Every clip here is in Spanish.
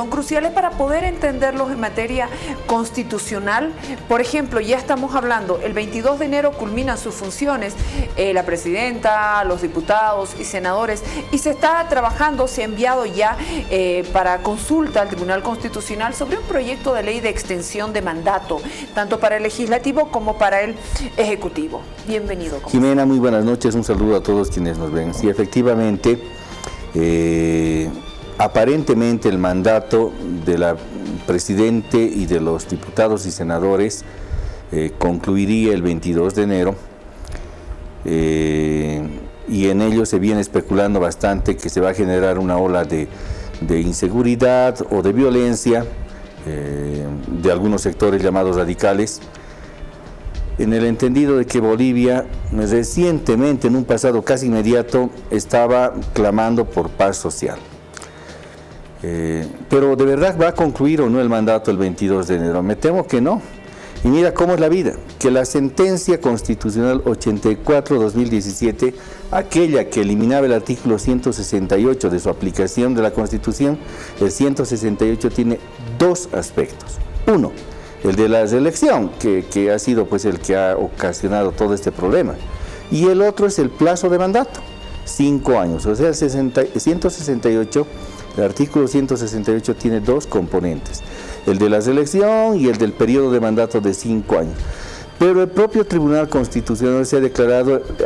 Son cruciales para poder entenderlos en materia constitucional. Por ejemplo, ya estamos hablando, el 22 de enero culminan sus funciones la presidenta, los diputados y senadores, y se está trabajando, se ha enviado ya para consulta al Tribunal Constitucional sobre un proyecto de ley de extensión de mandato, tanto para el Legislativo como para el Ejecutivo. Bienvenido. Jimena, muy buenas noches, un saludo a todos quienes nos ven. Sí, efectivamente, aparentemente el mandato de la Presidente y de los diputados y senadores concluiría el 22 de enero y en ello se viene especulando bastante que se va a generar una ola de inseguridad o de violencia de algunos sectores llamados radicales, en el entendido de que Bolivia recientemente, en un pasado casi inmediato, estaba clamando por paz social. Pero ¿de verdad va a concluir o no el mandato el 22 de enero? Me temo que no. Y mira cómo es la vida, que la sentencia constitucional 84-2017, aquella que eliminaba el artículo 168 de su aplicación de la Constitución, el 168 tiene dos aspectos. Uno, el de la reelección, que ha sido pues el que ha ocasionado todo este problema. Y el otro es el plazo de mandato, 5 años, o sea, el 168. El artículo 168 tiene dos componentes, el de la reelección y el del periodo de mandato de 5 años. Pero el propio Tribunal Constitucional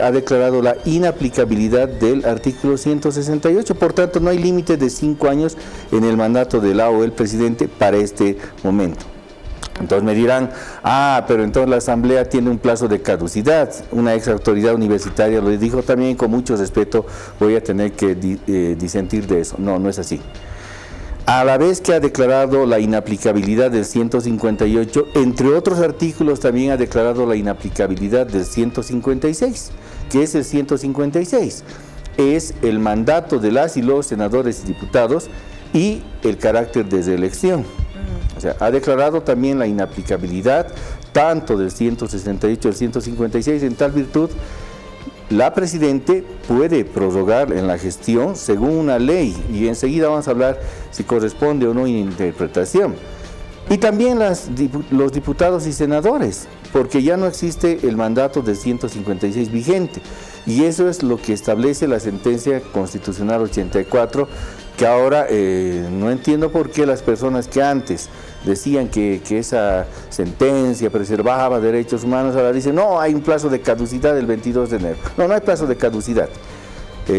ha declarado la inaplicabilidad del artículo 168, por tanto no hay límite de 5 años en el mandato de la o el presidente para este momento. Entonces me dirán, pero entonces la Asamblea tiene un plazo de caducidad. Una ex autoridad universitaria lo dijo también, con mucho respeto voy a tener que disentir de eso. No, no es así. A la vez que ha declarado la inaplicabilidad del 158, entre otros artículos también ha declarado la inaplicabilidad del 156, que es el 156. Es el mandato de las y los senadores y diputados y el carácter de reelección. O sea, ha declarado también la inaplicabilidad tanto del 168 al 156, en tal virtud la Presidente puede prorrogar en la gestión según una ley, y enseguida vamos a hablar si corresponde o no interpretación. Y también los diputados y senadores, porque ya no existe el mandato del 156 vigente, y eso es lo que establece la sentencia constitucional 84, que ahora no entiendo por qué las personas que antes decían que esa sentencia preservaba derechos humanos, ahora dicen, no, hay un plazo de caducidad del 22 de enero. No, no hay plazo de caducidad.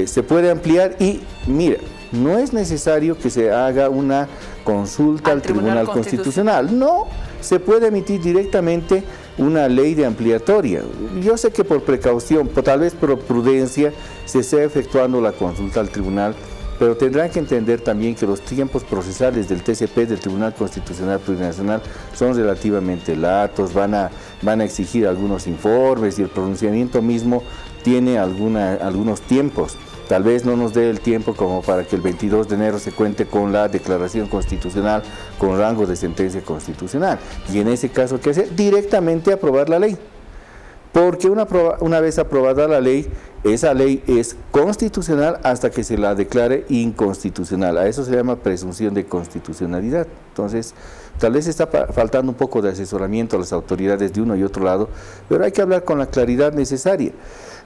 Se puede ampliar y, mira, no es necesario que se haga una consulta al Tribunal Constitucional. No, se puede emitir directamente una ley de ampliatoria. Yo sé que por precaución, tal vez por prudencia, se esté efectuando la consulta al tribunal, pero tendrán que entender también que los tiempos procesales del TCP, del Tribunal Constitucional Plurinacional, son relativamente latos, van a exigir algunos informes y el pronunciamiento mismo tiene algunos tiempos. Tal vez no nos dé el tiempo como para que el 22 de enero se cuente con la declaración constitucional con rango de sentencia constitucional. Y en ese caso, ¿qué hacer? Directamente aprobar la ley. Porque una vez aprobada la ley, esa ley es constitucional hasta que se la declare inconstitucional. A eso se llama presunción de constitucionalidad. Entonces, tal vez está faltando un poco de asesoramiento a las autoridades de uno y otro lado, pero hay que hablar con la claridad necesaria.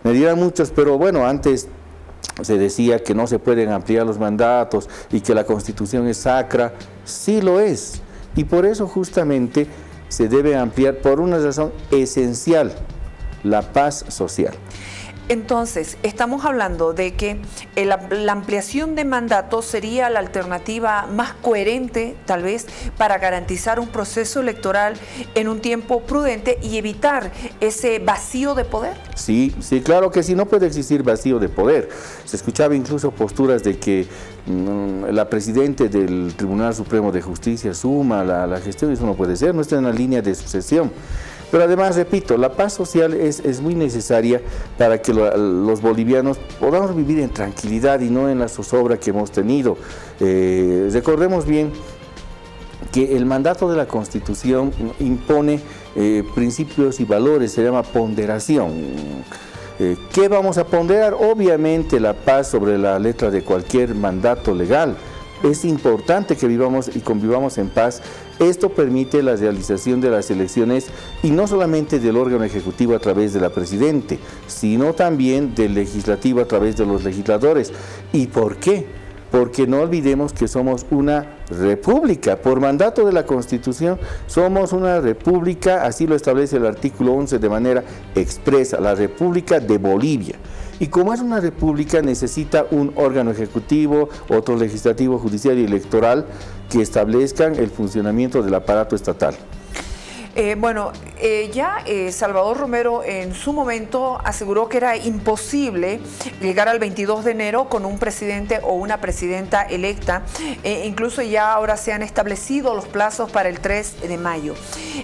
Me dirán muchos, pero bueno, antes se decía que no se pueden ampliar los mandatos y que la Constitución es sacra. Sí lo es, y por eso justamente se debe ampliar por una razón esencial: la paz social. Entonces, estamos hablando de que la ampliación de mandatos sería la alternativa más coherente, tal vez, para garantizar un proceso electoral en un tiempo prudente y evitar ese vacío de poder. Sí, claro que sí, no puede existir vacío de poder. Se escuchaba incluso posturas de que la Presidenta del Tribunal Supremo de Justicia suma la gestión. Eso no puede ser, no está en la línea de sucesión. Pero además, repito, la paz social es muy necesaria para que los bolivianos podamos vivir en tranquilidad y no en la zozobra que hemos tenido. Recordemos bien que el mandato de la Constitución impone principios y valores, se llama ponderación. ¿Qué vamos a ponderar? Obviamente la paz sobre la letra de cualquier mandato legal, Es importante que vivamos y convivamos en paz. Esto permite la realización de las elecciones y no solamente del órgano ejecutivo a través de la presidente, sino también del legislativo a través de los legisladores. ¿Y por qué? Porque no olvidemos que somos una república. Por mandato de la Constitución, somos una república, así lo establece el artículo 11 de manera expresa, la República de Bolivia. Y como es una república, necesita un órgano ejecutivo, otro legislativo, judicial y electoral que establezcan el funcionamiento del aparato estatal. Salvador Romero en su momento aseguró que era imposible llegar al 22 de enero con un presidente o una presidenta electa. Incluso ya ahora se han establecido los plazos para el 3 de mayo.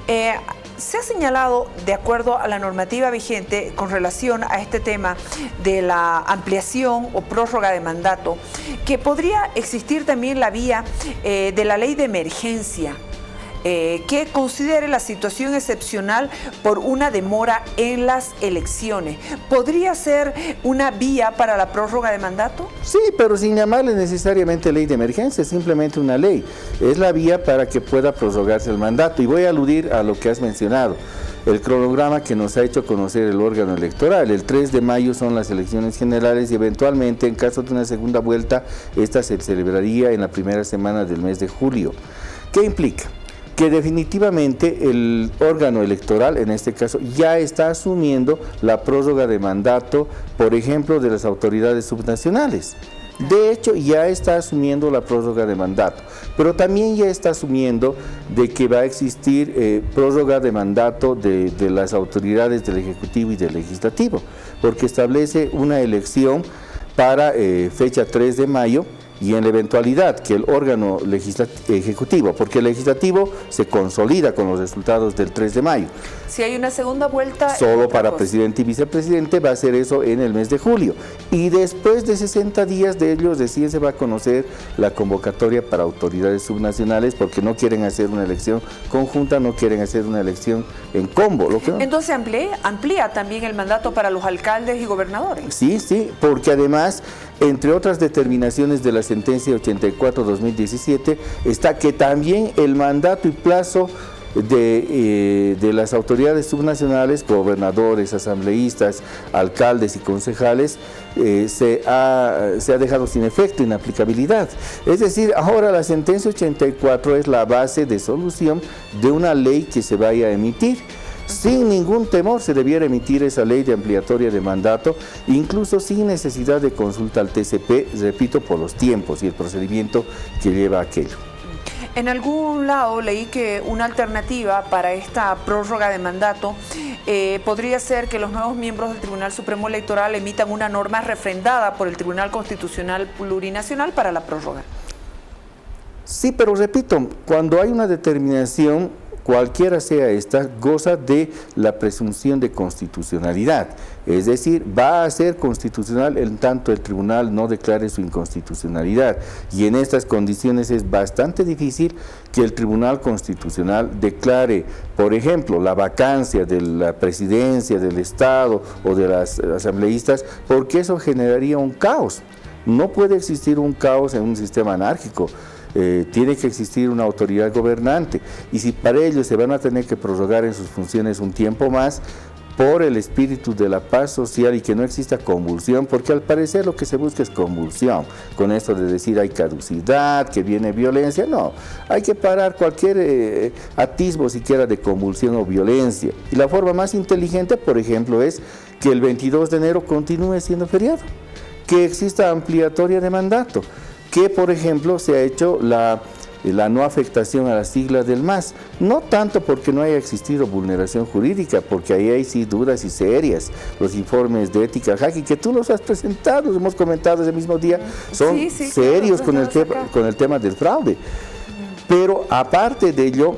Se ha señalado, de acuerdo a la normativa vigente con relación a este tema de la ampliación o prórroga de mandato, que podría existir también la vía de la ley de emergencia, que considere la situación excepcional por una demora en las elecciones. ¿Podría ser una vía para la prórroga de mandato? Sí, pero sin llamarle necesariamente ley de emergencia, es simplemente una ley. Es la vía para que pueda prorrogarse el mandato. Y voy a aludir a lo que has mencionado, el cronograma que nos ha hecho conocer el órgano electoral. El 3 de mayo son las elecciones generales y eventualmente, en caso de una segunda vuelta, esta se celebraría en la primera semana del mes de julio. ¿Qué implica? Que definitivamente el órgano electoral, en este caso, ya está asumiendo la prórroga de mandato, por ejemplo, de las autoridades subnacionales. De hecho, ya está asumiendo la prórroga de mandato, pero también ya está asumiendo de que va a existir prórroga de mandato de las autoridades del Ejecutivo y del Legislativo, porque establece una elección para fecha 3 de mayo, y en la eventualidad que el órgano ejecutivo, porque el legislativo se consolida con los resultados del 3 de mayo. Si hay una segunda vuelta... Solo para presidente y vicepresidente va a ser eso en el mes de julio. Y después de 60 días de ellos recién se va a conocer la convocatoria para autoridades subnacionales, porque no quieren hacer una elección conjunta, no quieren hacer una elección en combo. Entonces amplía también el mandato para los alcaldes y gobernadores. Sí, porque además, entre otras determinaciones de la sentencia 84-2017, está que también el mandato y plazo de las autoridades subnacionales, gobernadores, asambleístas, alcaldes y concejales, se ha dejado sin efecto, inaplicabilidad. Es decir, ahora la sentencia 84 es la base de solución de una ley que se vaya a emitir. Sin ningún temor se debiera emitir esa ley de ampliatoria de mandato, incluso sin necesidad de consulta al TCP, repito, por los tiempos y el procedimiento que lleva aquello. En algún lado leí que una alternativa para esta prórroga de mandato podría ser que los nuevos miembros del Tribunal Supremo Electoral emitan una norma refrendada por el Tribunal Constitucional Plurinacional para la prórroga. Sí, pero repito, cuando hay una determinación, cualquiera sea esta, goza de la presunción de constitucionalidad. Es decir, va a ser constitucional en tanto el tribunal no declare su inconstitucionalidad. Y en estas condiciones es bastante difícil que el Tribunal Constitucional declare, por ejemplo, la vacancia de la presidencia del Estado o de las asambleístas, porque eso generaría un caos. No puede existir un caos en un sistema anárquico. Tiene que existir una autoridad gobernante, y si para ello se van a tener que prorrogar en sus funciones un tiempo más, por el espíritu de la paz social y que no exista convulsión, porque al parecer lo que se busca es convulsión, con esto de decir hay caducidad, que viene violencia. No, hay que parar cualquier atisbo siquiera de convulsión o violencia, y la forma más inteligente, por ejemplo, es que el 22 de enero continúe siendo feriado, que exista ampliatoria de mandato, que por ejemplo se ha hecho la no afectación a las siglas del MAS, no tanto porque no haya existido vulneración jurídica, porque ahí hay sí dudas y serias. Los informes de ética, Jackie, que tú los has presentado, los hemos comentado ese mismo día, son serios con el tema del fraude. Pero aparte de ello,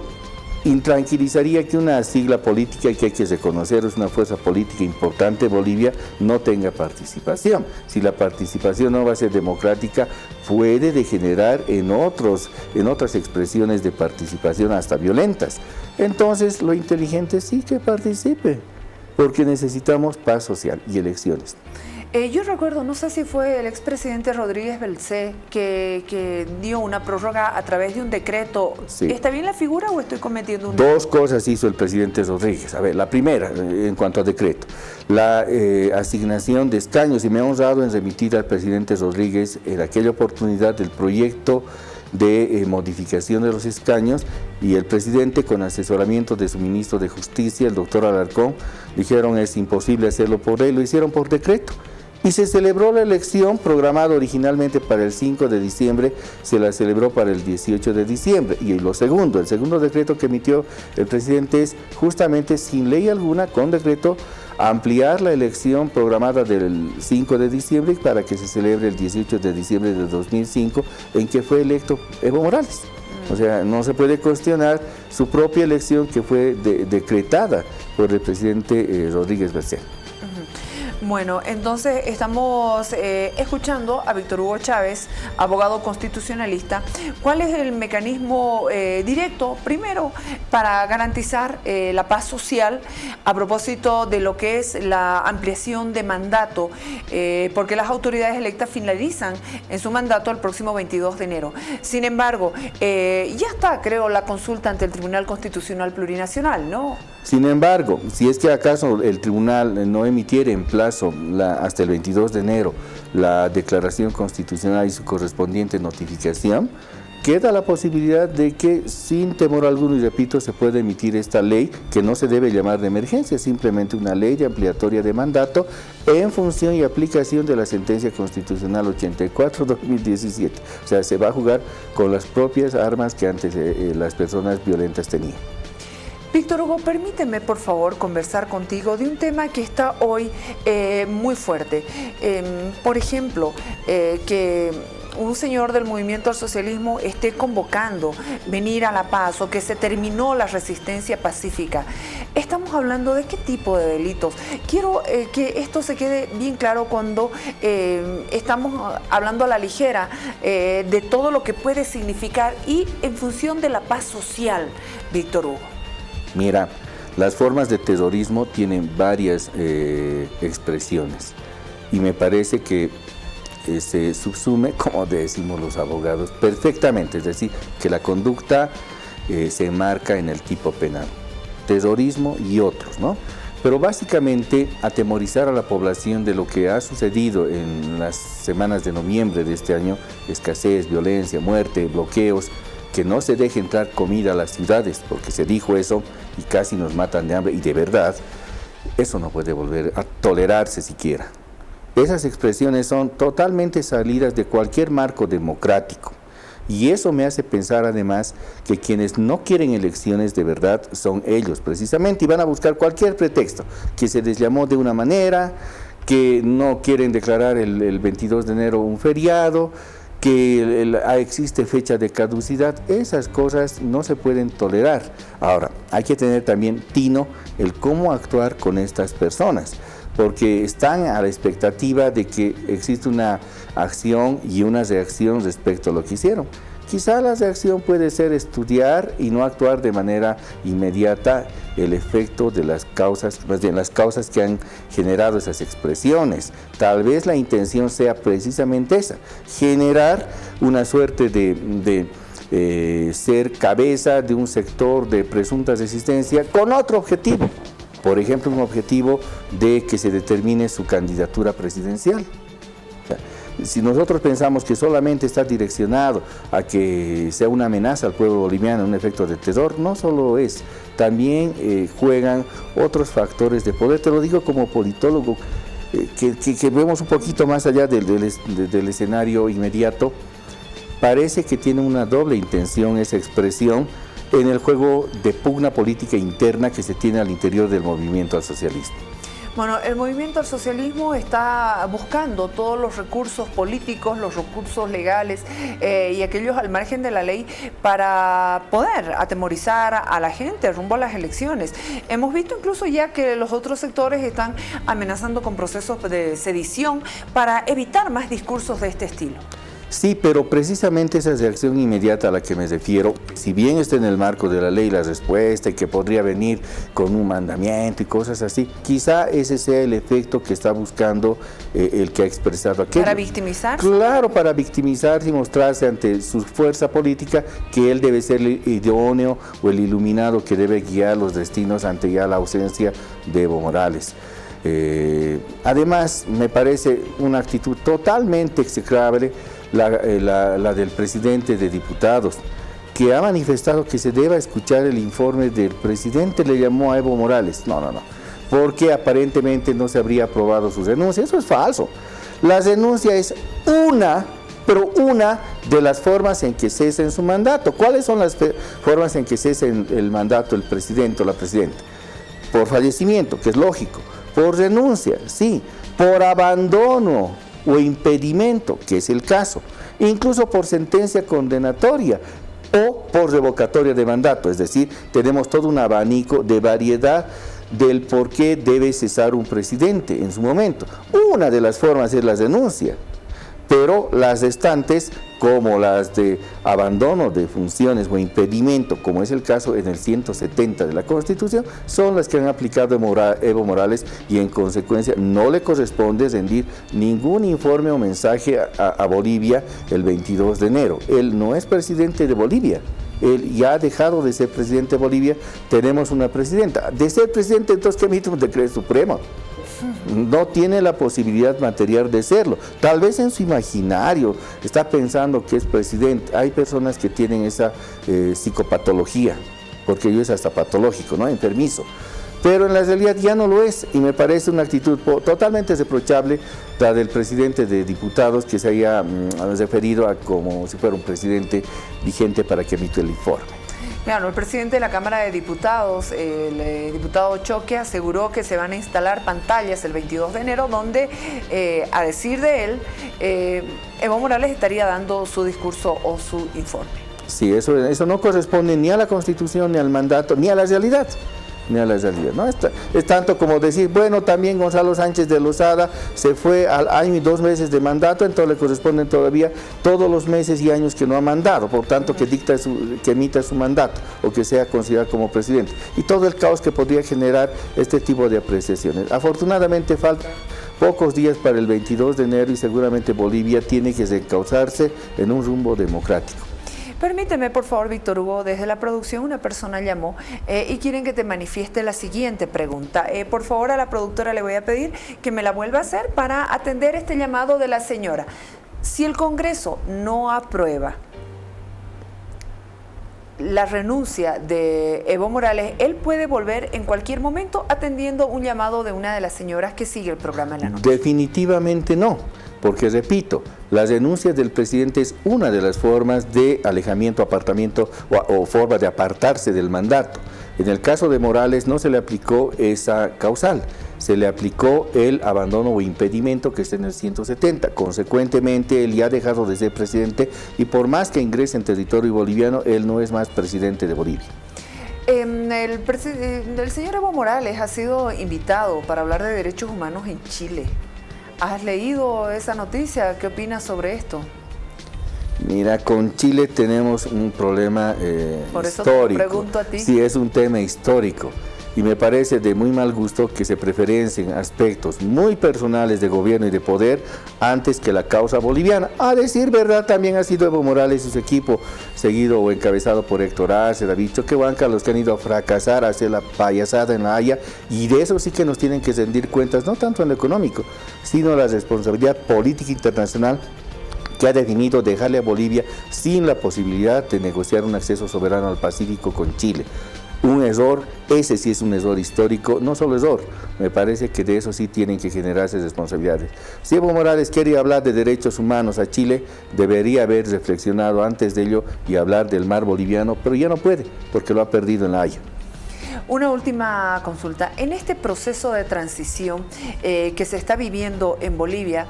intranquilizaría que una sigla política, que hay que reconocer es una fuerza política importante, Bolivia, no tenga participación. Si la participación no va a ser democrática, puede degenerar en otras expresiones de participación hasta violentas. Entonces, lo inteligente sí que participe, porque necesitamos paz social y elecciones. Yo recuerdo, no sé si fue el expresidente Rodríguez Belcé que dio una prórroga a través de un decreto. Sí. ¿Está bien la figura o estoy cometiendo un... Dos cosas hizo el presidente Rodríguez. A ver, la primera, en cuanto a decreto, la asignación de escaños, y me he honrado en remitir al presidente Rodríguez en aquella oportunidad del proyecto de modificación de los escaños, y el presidente, con asesoramiento de su ministro de Justicia, el doctor Alarcón, dijeron es imposible hacerlo por ley, lo hicieron por decreto. Y se celebró la elección programada originalmente para el 5 de diciembre, se la celebró para el 18 de diciembre. Y el segundo decreto que emitió el presidente es justamente sin ley alguna, con decreto, ampliar la elección programada del 5 de diciembre para que se celebre el 18 de diciembre de 2005, en que fue electo Evo Morales. O sea, no se puede cuestionar su propia elección que fue decretada por el presidente Rodríguez Belcé. Bueno, entonces estamos escuchando a Víctor Hugo Chávez, abogado constitucionalista. ¿Cuál es el mecanismo directo, primero, para garantizar la paz social a propósito de lo que es la ampliación de mandato? Porque las autoridades electas finalizan en su mandato el próximo 22 de enero. Sin embargo, ya está, creo, la consulta ante el Tribunal Constitucional Plurinacional, ¿no? Sin embargo, si es que acaso el tribunal no emitiera en plazo hasta el 22 de enero la declaración constitucional y su correspondiente notificación, queda la posibilidad de que sin temor alguno, y repito, se puede emitir esta ley que no se debe llamar de emergencia, simplemente una ley de ampliatoria de mandato en función y aplicación de la sentencia constitucional 84-2017. O sea, se va a jugar con las propias armas que antes las personas violentas tenían. Víctor Hugo, permíteme por favor conversar contigo de un tema que está hoy muy fuerte. Por ejemplo, que un señor del movimiento al socialismo esté convocando venir a la paz o que se terminó la resistencia pacífica. Estamos hablando de qué tipo de delitos. Quiero que esto se quede bien claro cuando estamos hablando a la ligera de todo lo que puede significar y en función de la paz social, Víctor Hugo. Mira, las formas de terrorismo tienen varias expresiones y me parece que se subsume, como decimos los abogados, perfectamente, es decir, que la conducta se enmarca en el tipo penal, terrorismo y otros, ¿no? Pero básicamente atemorizar a la población de lo que ha sucedido en las semanas de noviembre de este año, escasez, violencia, muerte, bloqueos, que no se deje entrar comida a las ciudades, porque se dijo eso y casi nos matan de hambre, y de verdad, eso no puede volver a tolerarse siquiera. Esas expresiones son totalmente salidas de cualquier marco democrático, y eso me hace pensar además que quienes no quieren elecciones de verdad son ellos precisamente, y van a buscar cualquier pretexto, que se les llamó de una manera, que no quieren declarar el 22 de enero un feriado, que existe fecha de caducidad. Esas cosas no se pueden tolerar. Ahora, hay que tener también tino el cómo actuar con estas personas, porque están a la expectativa de que existe una acción y una reacción respecto a lo que hicieron. Quizá la reacción puede ser estudiar y no actuar de manera inmediata el efecto de las causas, más bien las causas que han generado esas expresiones. Tal vez la intención sea precisamente esa, generar una suerte de ser cabeza de un sector de presunta resistencia con otro objetivo. Por ejemplo, un objetivo de que se determine su candidatura presidencial. Si nosotros pensamos que solamente está direccionado a que sea una amenaza al pueblo boliviano, un efecto de terror, no solo es, también juegan otros factores de poder. Te lo digo como politólogo, que vemos un poquito más allá del escenario inmediato. Parece que tiene una doble intención esa expresión en el juego de pugna política interna que se tiene al interior del movimiento al socialismo. Bueno, el movimiento al socialismo está buscando todos los recursos políticos, los recursos legales y aquellos al margen de la ley para poder atemorizar a la gente rumbo a las elecciones. Hemos visto incluso ya que los otros sectores están amenazando con procesos de sedición para evitar más discursos de este estilo. Sí, pero precisamente esa reacción inmediata a la que me refiero, si bien está en el marco de la ley la respuesta y que podría venir con un mandamiento y cosas así, quizá ese sea el efecto que está buscando el que ha expresado aquello. ¿Para victimizarse? Claro, para victimizarse y mostrarse ante su fuerza política que él debe ser el idóneo o el iluminado que debe guiar los destinos ante ya la ausencia de Evo Morales. Además, me parece una actitud totalmente execrable la del presidente de diputados, que ha manifestado que se deba escuchar el informe del presidente, le llamó a Evo Morales. No, porque aparentemente no se habría aprobado su renuncia. Eso es falso. La renuncia es una de las formas en que cesa en su mandato. ¿Cuáles son las formas en que cesa en el mandato el presidente o la presidenta? Por fallecimiento, que es lógico. Por renuncia, sí. Por abandono o impedimento, que es el caso, incluso por sentencia condenatoria o por revocatoria de mandato, es decir, tenemos todo un abanico de variedad del por qué debe cesar un presidente en su momento. Una de las formas es la renuncia, pero las restantes, como las de abandono de funciones o impedimento, como es el caso en el 170 de la Constitución, son las que han aplicado Evo Morales y en consecuencia no le corresponde rendir ningún informe o mensaje a Bolivia el 22 de enero. Él no es presidente de Bolivia. Él ya ha dejado de ser presidente de Bolivia, tenemos una presidenta. De ser presidente, entonces, ¿qué emite un decreto supremo? No tiene la posibilidad material de serlo. Tal vez en su imaginario está pensando que es presidente. Hay personas que tienen esa psicopatología, porque ello es hasta patológico, ¿no? Enfermizo. Pero en la realidad ya no lo es, y me parece una actitud totalmente reprochable la del presidente de diputados, que se haya referido a como si fuera un presidente vigente para que emita el informe. Claro, el presidente de la Cámara de Diputados, el diputado Choque, aseguró que se van a instalar pantallas el 22 de enero donde, a decir de él, Evo Morales estaría dando su discurso o su informe. Sí, eso no corresponde ni a la Constitución, ni al mandato, ni a la realidad. ¿No? Es tanto como decir, bueno, también Gonzalo Sánchez de Lozada se fue al año y 2 meses de mandato, entonces le corresponden todavía todos los meses y años que no ha mandado, por tanto que emita su mandato o que sea considerado como presidente. Y todo el caos que podría generar este tipo de apreciaciones. Afortunadamente faltan pocos días para el 22 de enero y seguramente Bolivia tiene que reencauzarse en un rumbo democrático. Permíteme, por favor, Víctor Hugo, desde la producción una persona llamó y quieren que te manifieste la siguiente pregunta. Por favor, a la productora le voy a pedir que me la vuelva a hacer para atender este llamado de la señora. Si el Congreso no aprueba la renuncia de Evo Morales, él puede volver en cualquier momento atendiendo un llamado de una de las señoras que sigue el programa en la noche. Definitivamente no, porque repito, la renuncia del presidente es una de las formas de alejamiento, apartamiento o forma de apartarse del mandato. En el caso de Morales no se le aplicó esa causal, se le aplicó el abandono o impedimento que está en el 170. Consecuentemente, él ya ha dejado de ser presidente y por más que ingrese en territorio boliviano, él no es más presidente de Bolivia. El señor Evo Morales ha sido invitado para hablar de derechos humanos en Chile. ¿Has leído esa noticia? ¿Qué opinas sobre esto? Mira, con Chile tenemos un problema Por eso histórico. te pregunto a ti. Sí, es un tema histórico y me parece de muy mal gusto que se preferencien aspectos muy personales de gobierno y de poder antes que la causa boliviana. A decir verdad, también ha sido Evo Morales y su equipo, seguido o encabezado por Héctor Arce, David Choquehuanca, los que han ido a fracasar, a hacer la payasada en La Haya, y de eso sí que nos tienen que rendir cuentas, no tanto en lo económico, sino la responsabilidad política internacional que ha definido dejarle a Bolivia sin la posibilidad de negociar un acceso soberano al Pacífico con Chile. Un error, ese sí es un error histórico, no solo error, me parece que de eso sí tienen que generarse responsabilidades. Si Evo Morales quiere hablar de derechos humanos a Chile, debería haber reflexionado antes de ello y hablar del mar boliviano, pero ya no puede, porque lo ha perdido en La Haya. Una última consulta. En este proceso de transición que se está viviendo en Bolivia,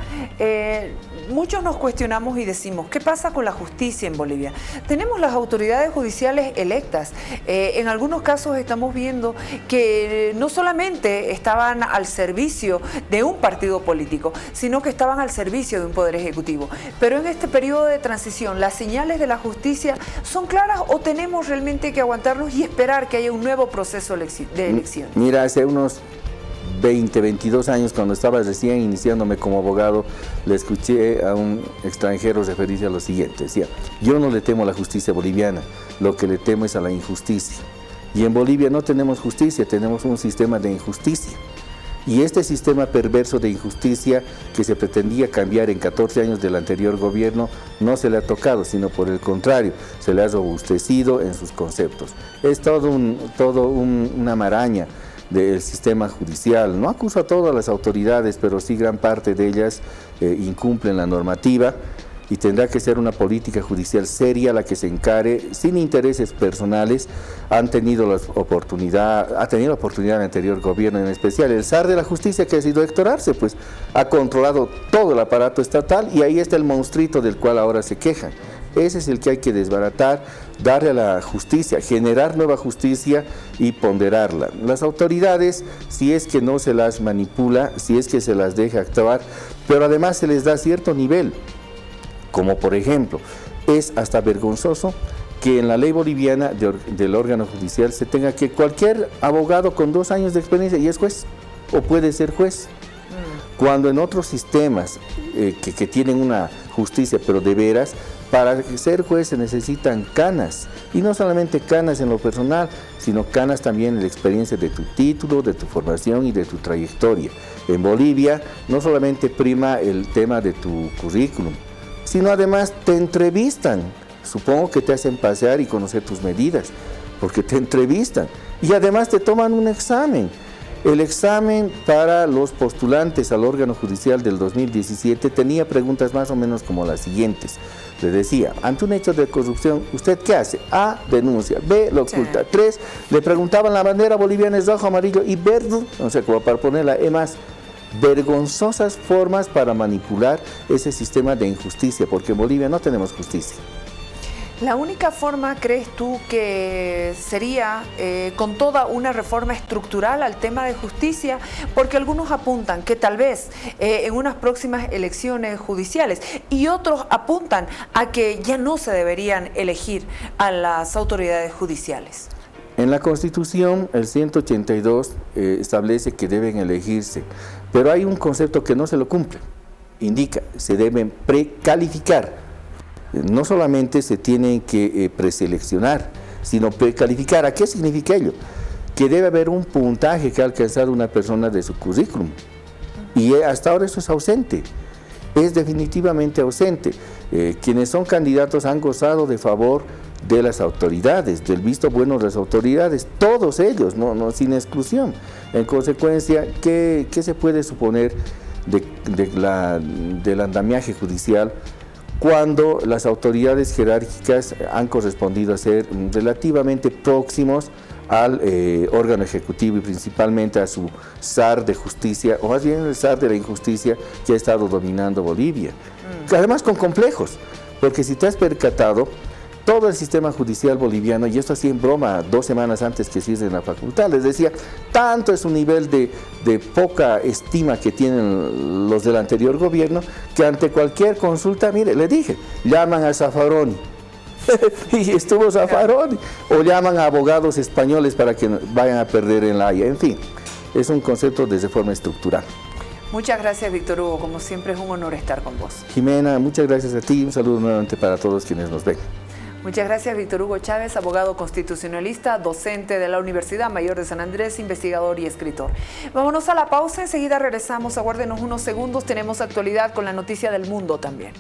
muchos nos cuestionamos y decimos, ¿qué pasa con la justicia en Bolivia? Tenemos las autoridades judiciales electas. En algunos casos estamos viendo que no solamente estaban al servicio de un partido político, sino que estaban al servicio de un poder ejecutivo. Pero en este periodo de transición, ¿las señales de la justicia son claras o tenemos realmente que aguantarnos y esperar que haya un nuevo proceso de elección? Mira, hace unos 20, 22 años, cuando estaba recién iniciándome como abogado, le escuché a un extranjero referirse a lo siguiente. Decía, yo no le temo a la justicia boliviana, lo que le temo es a la injusticia. Y en Bolivia no tenemos justicia, tenemos un sistema de injusticia. Y este sistema perverso de injusticia que se pretendía cambiar en 14 años del anterior gobierno no se le ha tocado, sino por el contrario, se le ha robustecido en sus conceptos. Es todo una maraña del sistema judicial. No acuso a todas las autoridades, pero sí gran parte de ellas incumplen la normativa y tendrá que ser una política judicial seria la que se encare sin intereses personales. Ha tenido la oportunidad el anterior gobierno, en especial el zar de la justicia, que ha sido Héctor Arce, pues ha controlado todo el aparato estatal y ahí está el monstruito del cual ahora se quejan. Ese es el que hay que desbaratar, darle a la justicia, generar nueva justicia y ponderarla. Las autoridades, si es que no se las manipula, si es que se las deja actuar, pero además se les da cierto nivel, como por ejemplo, es hasta vergonzoso que en la ley boliviana del órgano judicial se tenga que cualquier abogado con 2 años de experiencia y es juez, o puede ser juez. Cuando en otros sistemas que tienen una justicia, pero de veras, para ser juez se necesitan canas, y no solamente canas en lo personal, sino canas también en la experiencia de tu título, de tu formación y de tu trayectoria. En Bolivia no solamente prima el tema de tu currículum, sino además te entrevistan. Supongo que te hacen pasear y conocer tus medidas, porque te entrevistan, y además te toman un examen. El examen para los postulantes al órgano judicial del 2017 tenía preguntas más o menos como las siguientes. Le decía, ante un hecho de corrupción, ¿usted qué hace? A, denuncia. B, lo oculta. 3, le preguntaban, la bandera boliviana es rojo, amarillo y verde, o sea, como para poner la E más. Vergonzosas formas para manipular ese sistema de injusticia, porque en Bolivia no tenemos justicia. La única forma, ¿crees tú, que sería con toda una reforma estructural al tema de justicia? Porque algunos apuntan que tal vez en unas próximas elecciones judiciales y otros apuntan a que ya no se deberían elegir a las autoridades judiciales. En la Constitución, el 182 establece que deben elegirse, pero hay un concepto que no se lo cumple. Indica, se deben precalificar. No solamente se tienen que preseleccionar, sino precalificar. ¿A qué significa ello? Que debe haber un puntaje que ha alcanzado una persona de su currículum. Y hasta ahora eso es ausente. Es definitivamente ausente. Quienes son candidatos han gozado de favor de las autoridades, del visto bueno de las autoridades, todos ellos, no sin exclusión. En consecuencia, ¿qué se puede suponer del andamiaje judicial cuando las autoridades jerárquicas han correspondido a ser relativamente próximos al órgano ejecutivo y principalmente a su zar de justicia, o más bien el zar de la injusticia que ha estado dominando Bolivia? Además con complejos, porque si te has percatado, todo el sistema judicial boliviano, y esto así en broma 2 semanas antes que cierren la facultad, les decía, tanto es un nivel de poca estima que tienen los del anterior gobierno, que ante cualquier consulta, mire, le dije, llaman a Zaffaroni, y estuvo Zaffaroni, o llaman a abogados españoles para que vayan a perder en La Haya. En fin, es un concepto de reforma estructural. Muchas gracias, Víctor Hugo, como siempre es un honor estar con vos. Jimena, muchas gracias a ti, un saludo nuevamente para todos quienes nos ven. Muchas gracias, Víctor Hugo Chávez, abogado constitucionalista, docente de la Universidad Mayor de San Andrés, investigador y escritor. Vámonos a la pausa, enseguida regresamos, aguárdenos unos segundos, tenemos actualidad con la noticia del mundo también.